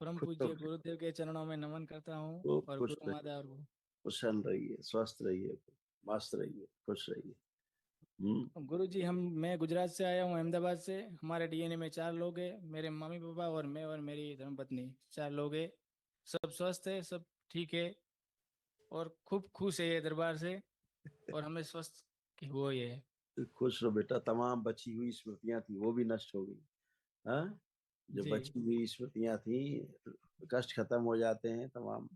परम खुश पूज्य गुरुदेव के चरणों में नमन करता हूँ तो और खुश गुरु रहिए, माता और प्रसन्न रहिए, स्वस्थ रहिए, मस्त रहिए, खुश रहिए। गुरु जी। मैं गुजरात से आया हूँ, अहमदाबाद से। हमारे डीएनए में 4 लोग हैं, मेरे मम्मी पापा और मैं और मेरी धर्मपत्नी। 4 लोग हैं, सब स्वस्थ है, सब ठीक है और खूब खुश है ये दरबार से। और हमें स्वस्थ की वो ये है। खुश रहो बेटा, तमाम बची हुई स्मृतियां थी वो भी नष्ट हो गई। हाँ, जो जी बची हुई स्मृतियां थी, कष्ट खत्म हो जाते हैं, तमाम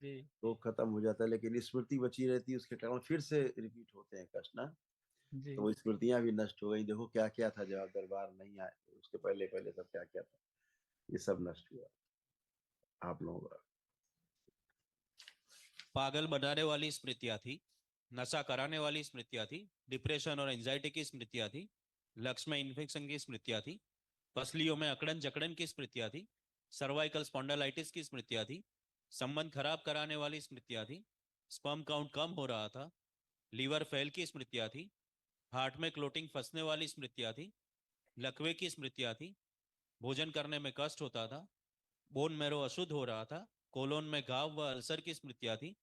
जी तो खत्म हो जाता है, लेकिन स्मृति बची रहती है, उसके कारण फिर से रिपीट होते हैं कष्ट ना। जी। तो वो स्मृतियां भी नष्ट हो गई। देखो क्या क्या था जब आप दरबार नहीं आए, उसके पहले पहले सब क्या क्या था, ये सब नष्ट हुआ आप लोगों का। पागल बनाने वाली स्मृतियां थी, नशा कराने वाली स्मृतियां थी, डिप्रेशन और एंजाइटी की स्मृतियां थी, लक्ष्य में इन्फेक्शन की स्मृतियां थी, पसलियों में अकड़न जकड़न की स्मृतियां थी, सर्वाइकल स्पॉन्डालाइटिस की स्मृतियां थी, संबंध खराब कराने वाली स्मृतियां थी, स्पर्म काउंट कम हो रहा था, लीवर फेल की स्मृतियां थी, हार्ट में क्लोटिंग फंसने वाली स्मृतियां थी, लकवे की स्मृतियां थी, भोजन करने में कष्ट होता था, बोन मैरो अशुद्ध हो रहा था, कोलोन में घाव व अल्सर की स्मृतियां थी,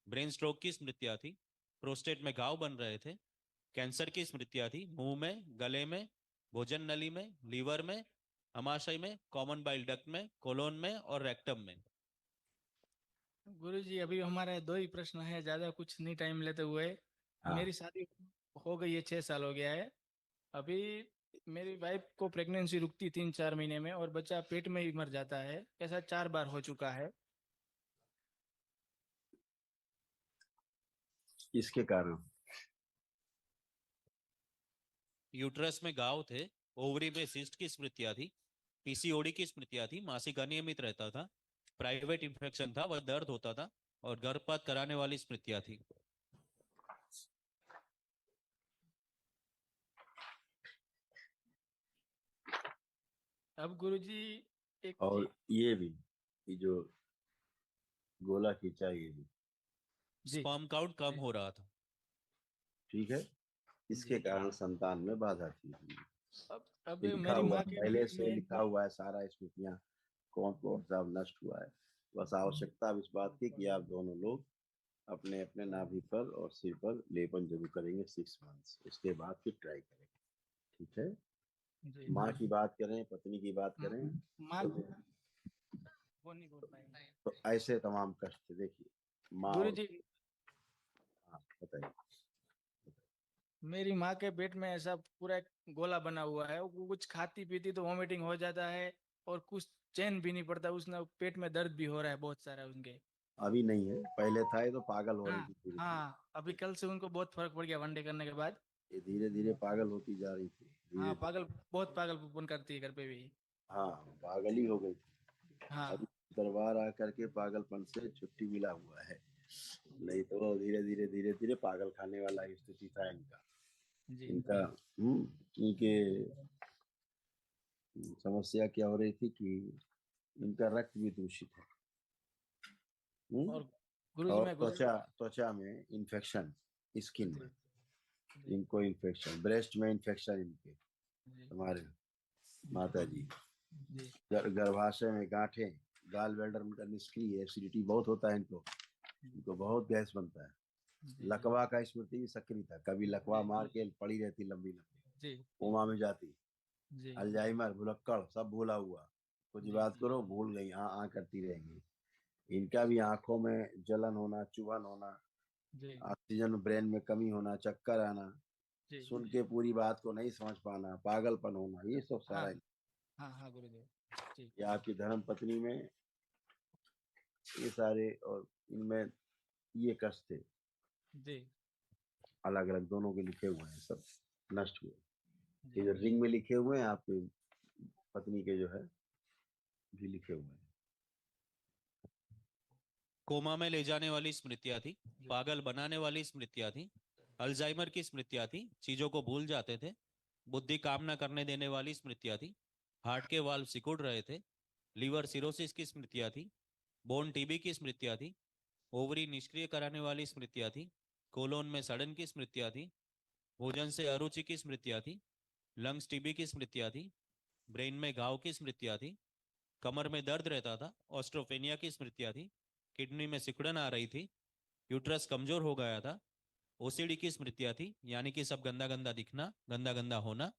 ब्रेन स्ट्रोक की स्मृतियां थी, प्रोस्टेट में घाव बन रहे थे, कैंसर की स्मृतियां थी, मुंह में, गले में, भोजन नली में, लीवर में, अमाशय में, कॉमन बाइल डक्ट में, कोलोन में और रेक्टम में। गुरु जी, अभी हमारे 2 ही प्रश्न है, ज्यादा कुछ नहीं टाइम लेते हुए। हाँ, मेरी शादी हो गई है, 6 साल हो गया है। अभी मेरी वाइफ को प्रेगनेंसी रुकती 3-4 महीने में और बच्चा पेट में ही मर जाता है। ऐसा 4 बार हो चुका है। इसके कारण यूट्रस में घाव थे, ओवरी में सिस्ट की स्मृतियां थी, पीसीओडी की स्मृतियां थी, मासिक अनियमित रहता था, प्राइवेट इंफेक्शन था, वह दर्द होता था और गर्भपात कराने वाली स्मृतियां थी। अब गुरु जी, एक और चीज। ये भी, ये जो गोला खींचा, ये भी जी स्पर्म काउंट कम जी हो रहा था। ठीक है। इसके जी। कारण संतान में बाधा थी। अब ये लिखा मेरी हुआ माँ है, के पहले पेट से में। लिखा हुआ है सारा, स्मृतियां कौन कौन सा नष्ट हुआ है। बस आवश्यकता अब इस बात की कि आप दोनों लोग अपने अपने नाभि पर और सिर पर लेपन जरूर करेंगे 6 मंथ्स, उसके बाद फिर ट्राई करेंगे। ठीक है। जी। माँ की बात करें, पत्नी की बात करें, माँ तो, वो नहीं बोल पाएंगे। तो ऐसे तमाम कष्ट थे। देखिए माँ गुरु और, जी, हाँ बताइए। मेरी माँ के पेट में ऐसा पूरा एक गोला बना हुआ है। वो कुछ खाती पीती तो वॉमिटिंग हो जाता है और कुछ चैन भी नहीं पड़ता। उसने पेट में दर्द भी हो रहा है बहुत सारा उनके। अभी नहीं है, पहले था, ये तो पागल हो रही हाँ थी धीरे धीरे। हाँ, अभी कल से उनको बहुत फर्क पड़ गया वनडे करने के बाद। ये धीरे धीरे पागल होती जा रही थी, धीरे हाँ, धीरे। पागल, बहुत पागलपन करती है घर पे भी। हाँ, पागल ही हो गई थी। अभी हाँ दरबार आकर के पागलपन से छुट्टी मिला हुआ है, नहीं तो वो धीरे धीरे धीरे धीरे पागल खाने वाला स्थिति था इनका। जी इनका इनके समस्या क्या हो रही थी कि इनका रक्त भी दूषित है। और हम्म, गुरु जी, और मैं त्वचा त्वचा में इन्फेक्शन, स्किन जी में जी इनको इन्फेक्शन, ब्रेस्ट में इन्फेक्शन इनके, जी हमारे जी माता जी। जी गर्भाशय में गांठें, गाल ब्लैडर उनका निष्क्रिय है, एसिडिटी बहुत होता है इनको, इनको बहुत गैस बनता है। जी जी लकवा का स्मृति भी सक्रिय था, कभी लकवा जी मार के पड़ी रहती लंबी लंबी, जी कोमा में जाती। जी अल्जाइमर, भुलक्कड़, सब भूला हुआ, कुछ जी बात करो भूल गई, हाँ हाँ करती रहेंगी। इनका भी आंखों में जलन होना, चुभन होना, जी ऑक्सीजन ब्रेन में कमी होना, चक्कर आना, जी। सुन के पूरी बात को नहीं समझ पाना, पागलपन होना, ये सब हाँ सारा हाँ हाँ गुरु जी। जी ये आपकी धर्म पत्नी में ये सारे, और इनमें ये कष्ट थे, जी अलग अलग दोनों के लिखे हुए हैं, सब नष्ट हुए। ये जी जो रिंग में लिखे हुए हैं आपकी पत्नी के जो है भी लिखे हुए हैं। कोमा में ले जाने वाली स्मृतियां थी, जी पागल बनाने वाली स्मृतियां थी, अल्जाइमर की स्मृतियां थी, चीजों को भूल जाते थे, बुद्धि काम न करने देने वाली स्मृतियां थी, हार्ट के वाल्व सिकुड़ रहे थे, लीवर सिरोसिस की स्मृतियां थी, बोन टीबी की स्मृतियां थी, ओवरी निष्क्रिय कराने वाली स्मृतियां थी, कोलोन में सड़न की स्मृतियां थी, भोजन से अरुचि की स्मृतियां थी, लंग्स टीबी की स्मृतियां थी, ब्रेन में घाव की स्मृतियां थी, कमर में दर्द रहता था, ऑस्ट्रोपेनिया की स्मृतियां थी, किडनी में सिकुड़न आ रही थी, यूट्रस कमजोर हो गया था, ओसीडी की स्मृतियां थी, यानी कि सब गंदा गंदा दिखना, गंदा गंदा होना,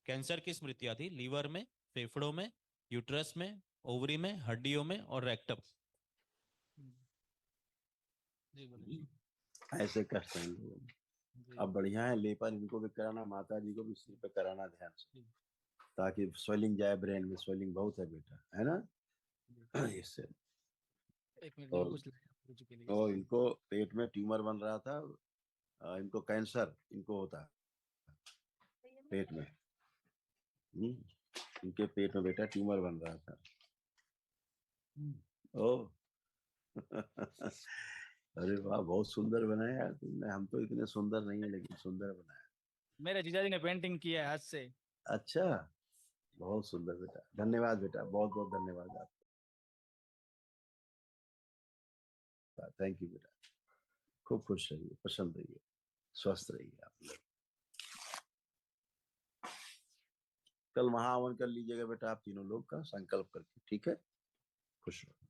कैंसर की स्मृतियां थी, लीवर में, फेफड़ों में, यूट्रस में, ओवरी में, हड्डियों में और रेक्टम। जी बोलिए। ऐसे कष्ट हैं लोगों में। जी अब बढ़िया है, लेपन इनको भी कराना, माता जी को भी सिर पे कराना ध्यान से, जी ताकि स्वेलिंग जाए, ब्रेन में स्वेलिंग बहुत है बेटा, है ना। जी। इससे एक मिनट और ग्लूकोज लगाया गुरुजी के लिए। और इनको पेट में ट्यूमर बन रहा था, इनको कैंसर इनको होता है पेट में। इनके पेट में बेटा ट्यूमर बन रहा था। ओ अरे वाह, बहुत सुंदर बनाया यार तुमने। हम तो इतने सुंदर नहीं है, लेकिन सुंदर बनाया। मेरे जीजाजी ने पेंटिंग किया है हाथ से। अच्छा, बहुत सुंदर बेटा, धन्यवाद बेटा, बहुत बहुत धन्यवाद आपका। थैंक यू बेटा, खूब खुश रहिए, प्रसन्न रहिए, स्वस्थ रहिए आप लोग। कल महाहवन कर लीजिएगा बेटा आप तीनों लोग का संकल्प करके, ठीक है। खुश रहो।